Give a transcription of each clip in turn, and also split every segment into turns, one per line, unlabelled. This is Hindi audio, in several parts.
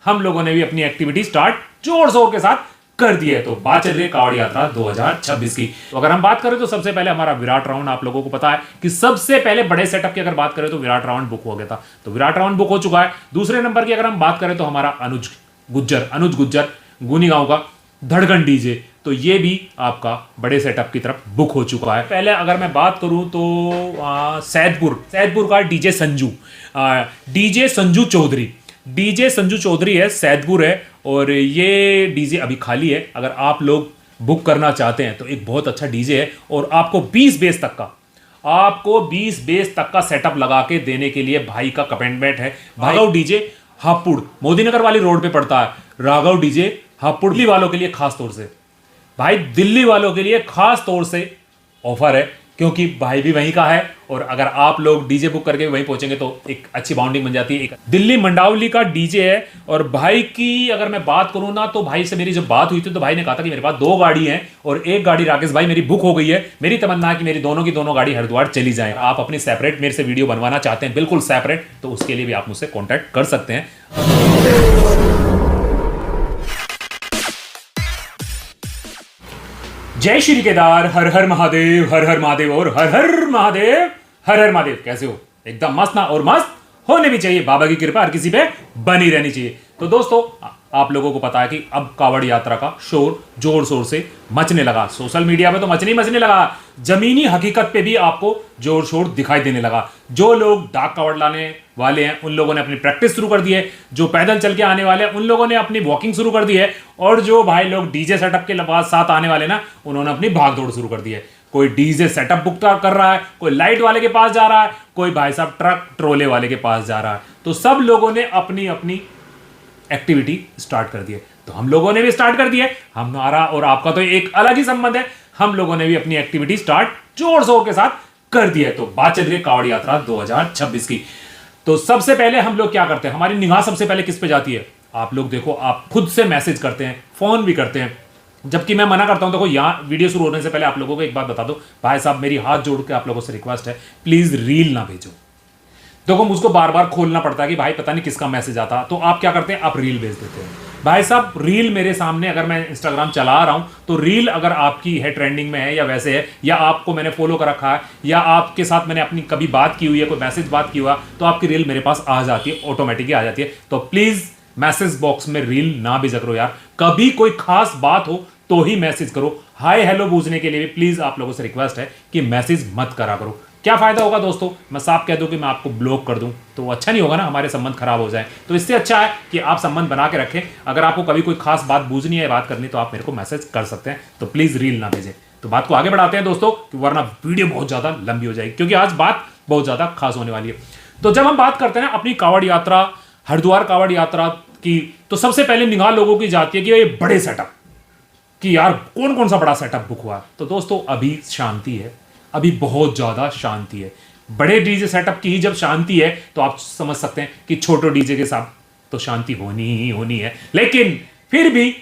हम लोगों ने भी अपनी एक्टिविटी स्टार्ट जोर शोर के साथ कर दी है। तो बात चल रही है कावड़ यात्रा 2026 की। तो अगर हम बात करें तो सबसे पहले हमारा विराट राउंड, आप लोगों को पता है कि सबसे पहले बड़े सेटअप की अगर बात करें तो विराट राउंड बुक हो गया था, तो विराट राउंड बुक हो चुका है। दूसरे नंबर की अगर हम बात करें तो हमारा अनुज गुज्जर गुनी गांव का धड़कन डीजे, तो ये भी आपका बड़े सेटअप की तरफ बुक हो चुका है। पहले अगर मैं बात करूं तो सैदपुर का डीजे संजू चौधरी है, सैदपुर है, और ये डीजे अभी खाली है। अगर आप लोग बुक करना चाहते हैं तो एक बहुत अच्छा डीजे है, और आपको 20 बेस तक का सेटअप लगा के देने के लिए भाई का कमिटमेंट है। राघव डीजे हापुड़ मोदी नगर वाली रोड पे पड़ता है। राघव डीजे हापुड़ दिल्ली वालों के लिए खास तौर से, भाई दिल्ली वालों के लिए खास तौर से ऑफर है, क्योंकि भाई भी वहीं का है, और अगर आप लोग डीजे बुक करके वहीं पहुंचेंगे तो एक अच्छी बाउंडिंग बन जाती है। एक दिल्ली मंडावली का डीजे है, और भाई की अगर मैं बात करूं ना तो भाई से मेरी जब बात हुई थी तो भाई ने कहा था कि मेरे पास 2 गाड़ी हैं और एक गाड़ी राकेश भाई मेरी बुक हो गई है। मेरी तमन्ना है कि मेरी दोनों की दोनों गाड़ी हरिद्वार चली जाए। आप अपनी सेपरेट मेरे से वीडियो बनवाना चाहते हैं, बिल्कुल सेपरेट, तो उसके लिए भी आप मुझसे कॉन्टैक्ट कर सकते हैं। जय श्री केदार, हर हर महादेव, हर हर महादेव, और हर हर महादेव, हर हर महादेव। कैसे हो? एकदम मस्त ना, और मस्त होने भी चाहिए। बाबा की कृपा हर किसी पे बनी रहनी चाहिए। तो दोस्तों, आप लोगों को पता है कि अब कावड़ यात्रा का शोर जोर शोर से मचने लगा। सोशल मीडिया पे तो मचने लगा, जमीनी हकीकत पे भी आपको जोर शोर दिखाई देने लगा। जो लोग डाक कावड़ लाने वाले हैं उन लोगों ने अपनी प्रैक्टिस शुरू कर दी है, जो पैदल चल के आने वाले हैं उन लोगों ने अपनी वॉकिंग शुरू कर दी है, और जो भाई लोग डीजे सेटअप के साथ आने वाले ना, उन्होंने अपनी भाग दौड़ शुरू कर दी है। कोई डीजे सेटअप बुक कर रहा है, कोई लाइट वाले के पास जा रहा है, कोई भाई साहब ट्रक ट्रोले वाले के पास जा रहा है। तो सब लोगों ने अपनी अपनी एक्टिविटी स्टार्ट कर दी है, तो हम लोगों ने भी स्टार्ट कर दी है। हमारा और आपका तो एक अलग ही संबंध है, हम लोगों ने भी अपनी एक्टिविटी स्टार्ट जोर शोर के साथ कर दी है। तो बात चल रही है कावड़ यात्रा 2026 की। तो सबसे पहले हम लोग क्या करते हैं, हमारी निगाह सबसे पहले किस पे जाती है? आप लोग देखो, आप खुद से मैसेज करते हैं, फोन भी करते हैं, जबकि मैं मना करता हूं। देखो, यहां वीडियो शुरू होने से पहले आप लोगों को एक बात बता दो, भाई साहब मेरी हाथ जोड़ के आप लोगों से रिक्वेस्ट है, प्लीज रील ना भेजो। देखो, मुझको बार बार खोलना पड़ता है कि भाई पता नहीं किसका मैसेज आता, तो आप क्या करते हैं, आप रील भेज देते हैं। भाई साहब, रील मेरे सामने, अगर मैं इंस्टाग्राम चला रहा हूं तो रील अगर आपकी है, ट्रेंडिंग में है या वैसे है, या आपको मैंने फॉलो कर रखा है, या आपके साथ मैंने अपनी कभी बात की हुई है, कोई मैसेज बात की हुआ, तो आपकी रील मेरे पास आ जाती है, ऑटोमेटिकली आ जाती है। तो प्लीज मैसेज बॉक्स में रील ना भेजा करो यार। कभी कोई खास बात हो तो ही मैसेज करो। हाय हेलो पूछने के लिए भी प्लीज आप लोगों से रिक्वेस्ट है कि मैसेज मत करा करो। क्या फायदा होगा दोस्तों, मैं साफ कह दूं कि मैं आपको ब्लॉक कर दूं, तो अच्छा नहीं होगा ना, हमारे संबंध खराब हो जाए। तो इससे अच्छा है कि आप संबंध बना के रखें। अगर आपको कभी कोई खास बात बूझनी है, बात करनी, तो आप मेरे को मैसेज कर सकते हैं। तो प्लीज रील ना भेजें। तो बात को आगे बढ़ाते हैं दोस्तों, वरना वीडियो बहुत ज्यादा लंबी हो जाएगी, क्योंकि आज बात बहुत ज्यादा खास होने वाली है। तो जब हम बात करते हैं ना अपनी कावड़ यात्रा, हरिद्वार कावड़ यात्रा की, तो सबसे पहले निगाह लोगों की जाती है कि ये बड़े सेटअप, कि यार कौन कौन सा बड़ा सेटअप बुक हुआ। तो दोस्तों, अभी शांति है, अभी बहुत ज्यादा शांति है। बड़े डीजे सेटअप की ही जब शांति है तो आप समझ सकते हैं कि छोटे डीजे के साथ तो शांति होनी ही होनी है। लेकिन फिर भी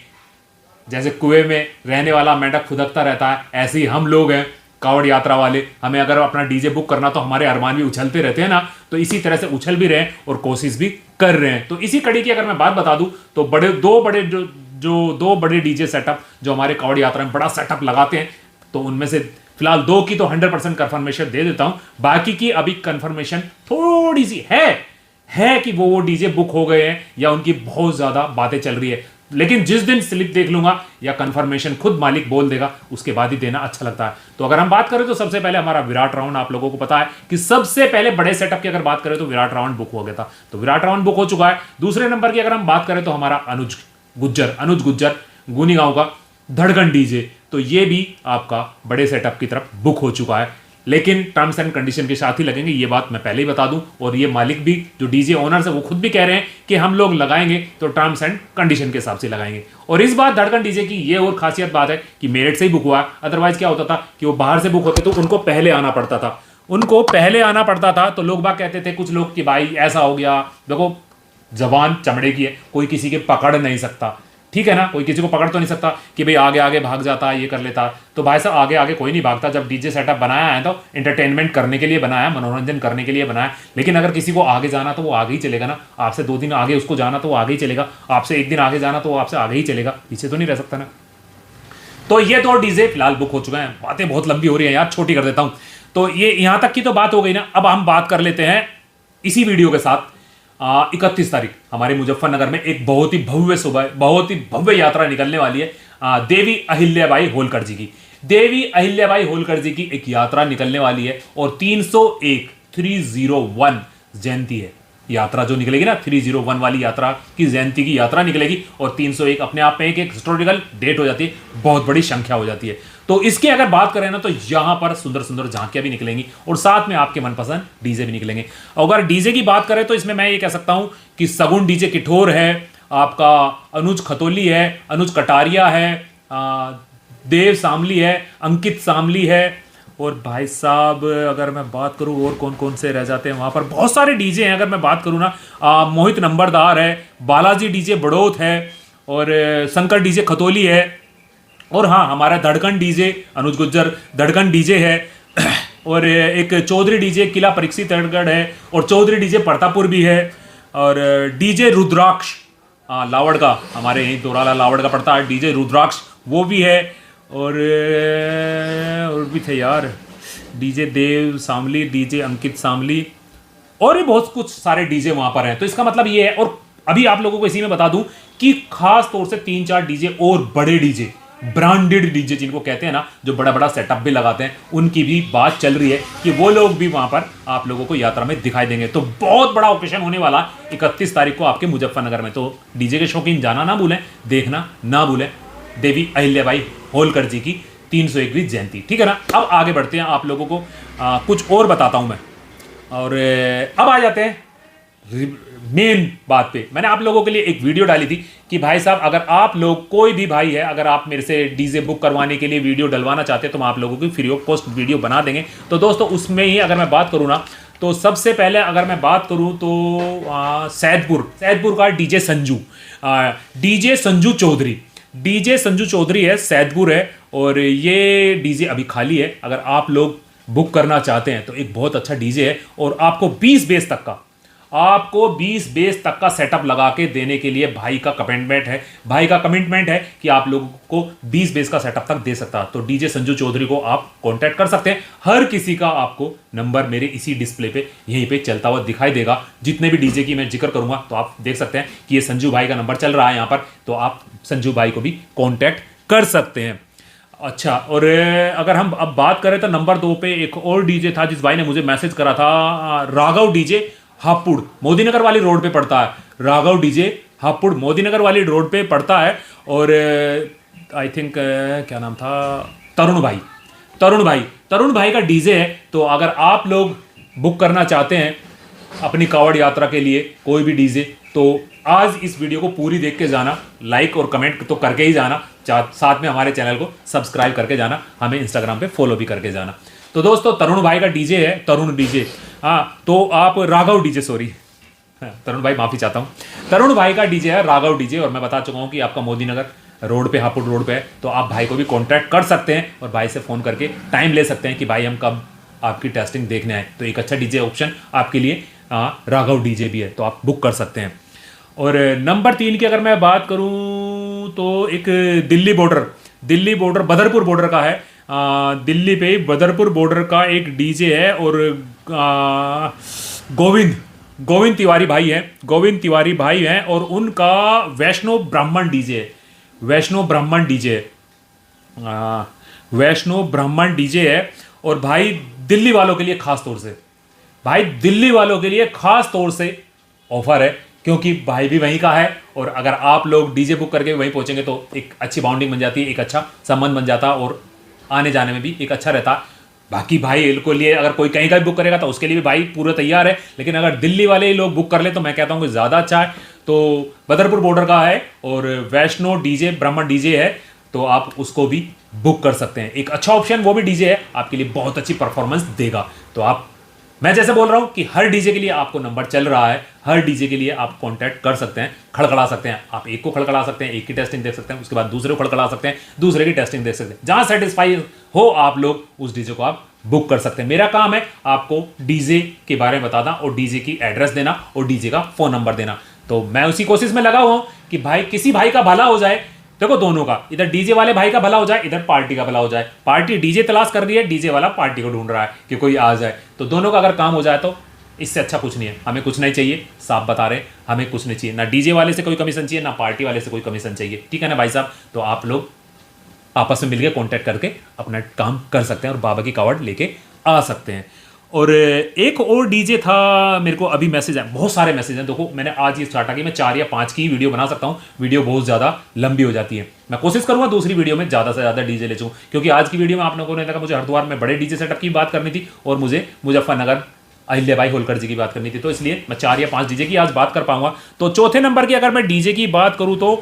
जैसे कुएं में रहने वाला मेंढक खुदकता रहता है, ऐसे ही हम लोग हैं कावड़ यात्रा वाले। हमें अगर अपना डीजे बुक करना तो हमारे अरमान भी उछलते रहते हैं ना, तो इसी तरह से उछल भी रहे हैं और कोशिश भी कर रहे हैं। तो इसी कड़ी की अगर मैं बात बता दूं तो दो बड़े डीजे सेटअप जो हमारे कावड़ यात्रा में बड़ा सेटअप लगाते हैं, तो उनमें से फिलहाल 2 की तो 100% कंफर्मेशन दे देता हूं। बाकी की अभी कंफर्मेशन थोड़ी सी है कि वो डीजे बुक हो गए हैं या उनकी बहुत ज्यादा बातें चल रही है। लेकिन जिस दिन स्लिप देख लूंगा या कंफर्मेशन खुद मालिक बोल देगा, उसके बाद ही देना अच्छा लगता है। तो अगर हम बात करें तो सबसे पहले हमारा विराट राउंड, आप लोगों को पता है कि सबसे पहले बड़े सेटअप की अगर बात करें तो विराट राउंड बुक हो गया था, तो विराट राउंड बुक हो चुका है। दूसरे नंबर की अगर हम बात करें तो हमारा अनुज गुज्जर गुनी गांव का धड़कन डीजे, तो ये भी आपका बड़े सेटअप की तरफ बुक हो चुका है। लेकिन टर्म्स एंड कंडीशन के साथ ही लगेंगे, ये बात मैं पहले ही बता दूं, और ये मालिक भी, जो डीजे ओनर्स है, वो खुद भी कह रहे हैं कि हम लोग लगाएंगे तो टर्म्स एंड कंडीशन के हिसाब से लगाएंगे। और इस बार धड़कन डीजे की ये और खासियत बात है कि मेरठ से ही बुक हुआ है। अदरवाइज क्या होता था कि वो बाहर से बुक होते तो उनको पहले आना पड़ता था, तो लोग बाग कहते थे, कुछ लोग, कि भाई ऐसा हो गया। देखो, जबान चमड़े की है, कोई किसी के पकड़ नहीं सकता। ठीक है ना, कोई किसी को पकड़ तो नहीं सकता कि भाई आगे आगे भाग जाता ये कर लेता। तो भाई साहब आगे आगे कोई नहीं भागता। जब डीजे सेटअप बनाया है तो एंटरटेनमेंट करने के लिए बनाया, मनोरंजन करने के लिए बनाया। लेकिन अगर किसी को आगे जाना तो वो आगे ही चलेगा ना। आपसे 2 दिन आगे उसको जाना तो वो आगे ही चलेगा, आपसे 1 दिन आगे जाना तो वो आपसे आगे ही चलेगा, पीछे तो नहीं रह सकता ना। तो ये 2 डीजे फिलहाल बुक हो चुके हैं। बातें बहुत लंबी हो रही है यार, छोटी कर देता हूं। तो ये यहां तक की तो बात हो गई ना। अब हम बात कर लेते हैं इसी वीडियो के साथ 31 तारीख हमारे मुजफ्फरनगर में एक बहुत ही भव्य सुबह, बहुत ही भव्य यात्रा निकलने वाली है देवी अहिल्याबाई होलकर जी की। देवी अहिल्याबाई होलकर जी की एक यात्रा निकलने वाली है और 301 जयंती है। यात्रा जो निकलेगी ना, 301 वाली यात्रा की जयंती की यात्रा निकलेगी और 301 अपने आप में एक हिस्टोरिकल डेट हो जाती है, बहुत बड़ी संख्या हो जाती है। तो इसकी अगर बात करें ना तो यहां पर सुंदर सुंदर झांकियां भी निकलेंगी और साथ में आपके मनपसंद डीजे भी निकलेंगे। अगर डीजे की बात करें तो इसमें मैं ये कह सकता हूं कि सगुन डीजे किठोर है, आपका अनुज खतोली है, अनुज कटारिया है, देव सामली है, अंकित सामली है, और भाई साहब अगर मैं बात करूं और कौन कौन से रह जाते हैं वहां पर, बहुत सारे डीजे हैं। अगर मैं बात करूं ना, मोहित नंबरदार है, बालाजी डीजे बड़ौत है, और शंकर डीजे खतोली है, और हाँ हमारा धड़कन डीजे अनुज गुज्जर धड़कन डीजे है, और एक चौधरी डीजे किला परीक्षितगढ़ है, और चौधरी डीजे परतापुर भी है, और डीजे रुद्राक्ष लावड़ का, हमारे यहीं दोराला लावड़ का पड़ता है, डीजे रुद्राक्ष वो भी है, और भी थे यार, डीजे देव सामली, डीजे अंकित सामली, और भी बहुत कुछ सारे डीजे वहां पर हैं। तो इसका मतलब ये है, और अभी आप लोगों को इसी में बता दूं कि खास तौर से 3-4 डीजे और बड़े डीजे, ब्रांडेड डीजे जिनको कहते हैं ना, जो बड़ा बड़ा सेटअप भी लगाते हैं, उनकी भी बात चल रही है कि वो लोग भी वहां पर आप लोगों को यात्रा में दिखाई देंगे। तो बहुत बड़ा ओकेशन होने वाला 31 तारीख को आपके मुजफ्फरनगर में। तो डीजे के शौकीन जाना ना भूलें, देखना ना भूलें देवी अहिल्याबाई होलकर जी की 301वीं जयंती। ठीक है ना। अब आगे बढ़ते हैं, आप लोगों को कुछ और बताता हूं मैं। और अब आ जाते हैं मेन बात पे। मैंने आप लोगों के लिए एक वीडियो डाली थी कि भाई साहब अगर आप लोग, कोई भी भाई है, अगर आप मेरे से डीजे बुक करवाने के लिए वीडियो डलवाना चाहते हैं तो हम आप लोगों की फ्री ऑफ कॉस्ट वीडियो बना देंगे। तो दोस्तों उसमें ही अगर मैं बात करूँ ना, तो सबसे पहले अगर मैं बात करूँ तो सैदपुर का डीजे संजू चौधरी, डीजे संजू चौधरी है, सैदपुर है, और ये डीजे अभी खाली है। अगर आप लोग बुक करना चाहते हैं तो एक बहुत अच्छा डीजे है, और आपको 20 बेस तक का सेटअप लगा के देने के लिए भाई का कमिटमेंट है कि आप लोगों को 20 बेस का सेटअप तक दे सकता है। तो डीजे संजू चौधरी को आप कांटेक्ट कर सकते हैं। हर किसी का आपको नंबर मेरे इसी डिस्प्ले पे यहीं पे चलता हुआ दिखाई देगा। जितने भी डीजे की मैं जिक्र करूंगा तो आप देख सकते हैं कि ये संजू भाई का नंबर चल रहा है यहाँ पर, तो आप संजू भाई को भी कॉन्टैक्ट कर सकते हैं। अच्छा, और अगर हम अब बात करें तो नंबर 2 पे एक और डीजे था जिस भाई ने मुझे मैसेज करा था, राघव डीजे हापुड़, मोदीनगर वाली रोड पे पड़ता है। राघव डीजे हापुड़ मोदीनगर वाली रोड पे पड़ता है, और आई थिंक क्या नाम था, तरुण भाई का डीजे है। तो अगर आप लोग बुक करना चाहते हैं अपनी कावड़ यात्रा के लिए कोई भी डीजे, तो आज इस वीडियो को पूरी देख के जाना, लाइक और कमेंट तो करके ही जाना, साथ में हमारे चैनल को सब्सक्राइब करके जाना, हमें इंस्टाग्राम पे फॉलो भी करके जाना। तो दोस्तों तरुण भाई का डीजे है, तरुण डीजे, हाँ तो आप राघव डीजे, सॉरी तरुण भाई माफी चाहता हूँ, तरुण भाई का डीजे है राघव डीजे। और मैं बता चुका हूँ कि आपका मोदीनगर रोड पे, हापुड़ रोड पे है, तो आप भाई को भी कांटेक्ट कर सकते हैं और भाई से फ़ोन करके टाइम ले सकते हैं कि भाई हम कब आपकी टेस्टिंग देखने आए। तो एक अच्छा डीजे ऑप्शन आपके लिए राघव डीजे भी है, तो आप बुक कर सकते हैं। और नंबर 3 की अगर मैं बात करूं तो एक दिल्ली बॉर्डर बदरपुर बॉर्डर का है, दिल्ली पे बदरपुर बॉर्डर का एक डीजे है, और गोविंद तिवारी भाई हैं, और उनका वैष्णव ब्राह्मण डीजे है। और भाई दिल्ली वालों के लिए खास तौर से ऑफर है, क्योंकि भाई भी वहीं का है, और अगर आप लोग डीजे बुक करके वहीं पहुंचेंगे तो एक अच्छी बाउंडिंग बन जाती है, एक अच्छा संबंध बन जाता, और आने जाने में भी एक अच्छा रहता। बाकी भाई को लिए अगर कोई कहीं का भी बुक करेगा तो उसके लिए भी भाई पूरा तैयार है, लेकिन अगर दिल्ली वाले ही लोग बुक कर ले तो मैं कहता हूँ कि ज़्यादा अच्छा है। तो बदरपुर बॉर्डर का है, और वैष्णो डीजे ब्राह्मण डीजे है, तो आप उसको भी बुक कर सकते हैं। एक अच्छा ऑप्शन वो भी डीजे है, आपके लिए बहुत अच्छी परफॉर्मेंस देगा, तो आप मैं जैसे बोल रहा हूं कि हर डीजे के लिए आपको नंबर चल रहा है, हर डीजे के लिए आप कांटेक्ट कर सकते हैं, खड़खड़ा सकते हैं। आप एक को खड़खड़ा सकते हैं, एक की टेस्टिंग देख सकते हैं, उसके बाद दूसरे को खड़खड़ा सकते हैं, दूसरे की टेस्टिंग देख सकते हैं। जहां सेटिस्फाई हो आप लोग, उस डीजे को आप बुक कर सकते हैं। मेरा काम है आपको डीजे के बारे में बताना और डीजे की एड्रेस देना और डीजे का फोन नंबर देना। तो मैं उसी कोशिश में लगा हुआ हूं कि भाई किसी भाई का भला हो जाए। देखो दोनों का, इधर डीजे वाले भाई का भला हो जाए, इधर पार्टी का भला हो जाए। पार्टी डीजे तलाश कर रही है, डीजे वाला पार्टी को ढूंढ रहा है कि कोई आ जाए। तो दोनों का अगर काम हो जाए तो इससे अच्छा कुछ नहीं है। हमें कुछ नहीं चाहिए, साफ बता रहे, हमें कुछ नहीं चाहिए। ना डीजे वाले से कोई कमीशन चाहिए, ना पार्टी वाले से कोई कमीशन चाहिए। ठीक है ना भाई साहब? तो आप लोग आपस में मिलकर कांटेक्ट करके अपना काम कर सकते हैं और बाबा की कावड़ लेके आ सकते हैं। और एक और डीजे था, मेरे को अभी मैसेज है, बहुत सारे मैसेज हैं। देखो मैंने आज ये स्टार्ट कि मैं 4 या 5 की वीडियो बना सकता हूँ, वीडियो बहुत ज़्यादा लंबी हो जाती है। मैं कोशिश करूँगा दूसरी वीडियो में ज़्यादा से ज़्यादा डीजे ले चूँ, क्योंकि आज की वीडियो में आप लोगों ने देखा मुझे हरिद्वार में बड़े डीजे सेटअप की बात करनी थी और मुझे मुजफ्फरनगर अहिल्याबाई होलकर जी की बात करनी थी। तो इसलिए मैं 4 या 5 डीजे की आज बात कर पाऊंगा। तो चौथे नंबर की अगर मैं डीजे की बात करूँ तो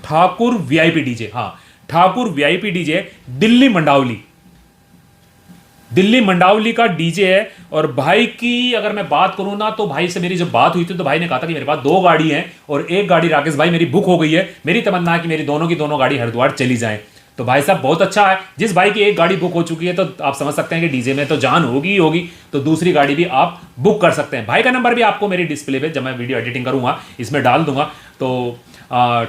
ठाकुर वीआईपी डीजे, हाँ ठाकुर वीआईपी डीजे दिल्ली मंडावली, दिल्ली मंडावली का डीजे है। और भाई की अगर मैं बात करूं ना, तो भाई से मेरी जब बात हुई थी तो भाई ने कहा था कि मेरे पास 2 गाड़ी हैं और एक गाड़ी राकेश भाई मेरी बुक हो गई है। मेरी तमन्ना है कि मेरी दोनों की दोनों गाड़ी हरिद्वार चली जाए। तो भाई साहब बहुत अच्छा है, जिस भाई की एक गाड़ी बुक हो चुकी है तो आप समझ सकते हैं कि डीजे में तो जान होगी ही होगी, तो दूसरी गाड़ी भी आप बुक कर सकते हैं। भाई का नंबर भी आपको मेरी डिस्प्ले पे जब मैं वीडियो एडिटिंग करूंगा इसमें डाल दूंगा। तो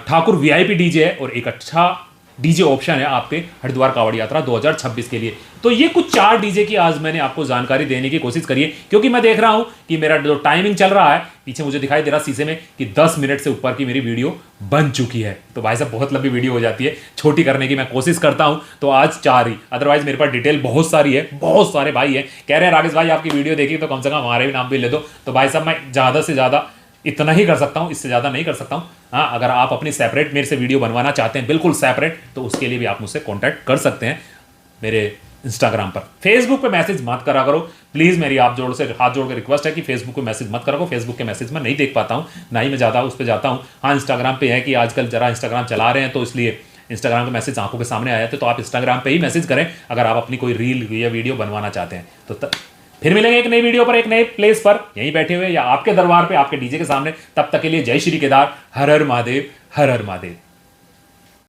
ठाकुर वीआईपी डीजे है और एक अच्छा डीजे ऑप्शन है आपके हरिद्वार कावड़ यात्रा 2026 के लिए। तो ये कुछ 4 डीजे की आज मैंने आपको जानकारी देने की कोशिश करी है, क्योंकि मैं देख रहा हूं कि मेरा जो टाइमिंग चल रहा है पीछे मुझे दिखाई दे रहा शीशे में कि 10 मिनट से ऊपर की मेरी वीडियो बन चुकी है। तो भाई साहब बहुत लंबी वीडियो हो जाती है, छोटी करने की मैं कोशिश करता हूं। तो आज 4 ही, अदरवाइज मेरे पास डिटेल बहुत सारी है। बहुत सारे भाई है कह रहे हैं राकेश भाई आपकी वीडियो देखी तो कम से कम हमारे भी नाम भी ले दो। तो भाई साहब मैं ज़्यादा से ज़्यादा इतना ही कर सकता हूं, इससे ज़्यादा नहीं कर सकता हूं। हाँ, अगर आप अपनी सेपरेट मेरे से वीडियो बनवाना चाहते हैं, बिल्कुल सेपरेट, तो उसके लिए भी आप मुझसे कांटेक्ट कर सकते हैं मेरे इंस्टाग्राम पर। फेसबुक पे मैसेज मत करा करो प्लीज़, मेरी आप जोड़ से हाथ जोड़ के रिक्वेस्ट है कि फेसबुक पे मैसेज मत करा करो। फेसबुक के मैसेज मैं नहीं देख पाता हूँ, ना ही मैं ज़्यादा उस पर जाता हूँ। हाँ, इंस्टाग्राम पे है कि आजकल जरा इंस्टाग्राम चला रहे हैं तो इसलिए इंस्टाग्राम का मैसेज आंखों के सामने आया था। तो आप इंस्टाग्राम पे ही मैसेज करें अगर आप अपनी कोई रील या वीडियो बनवाना चाहते हैं। तो फिर मिलेंगे एक नई वीडियो पर, एक नए प्लेस पर, यहीं बैठे हुए या आपके दरबार पे, आपके डीजे के सामने। तब तक के लिए जय श्री केदार, हर हर महादेव, हर हर महादेव।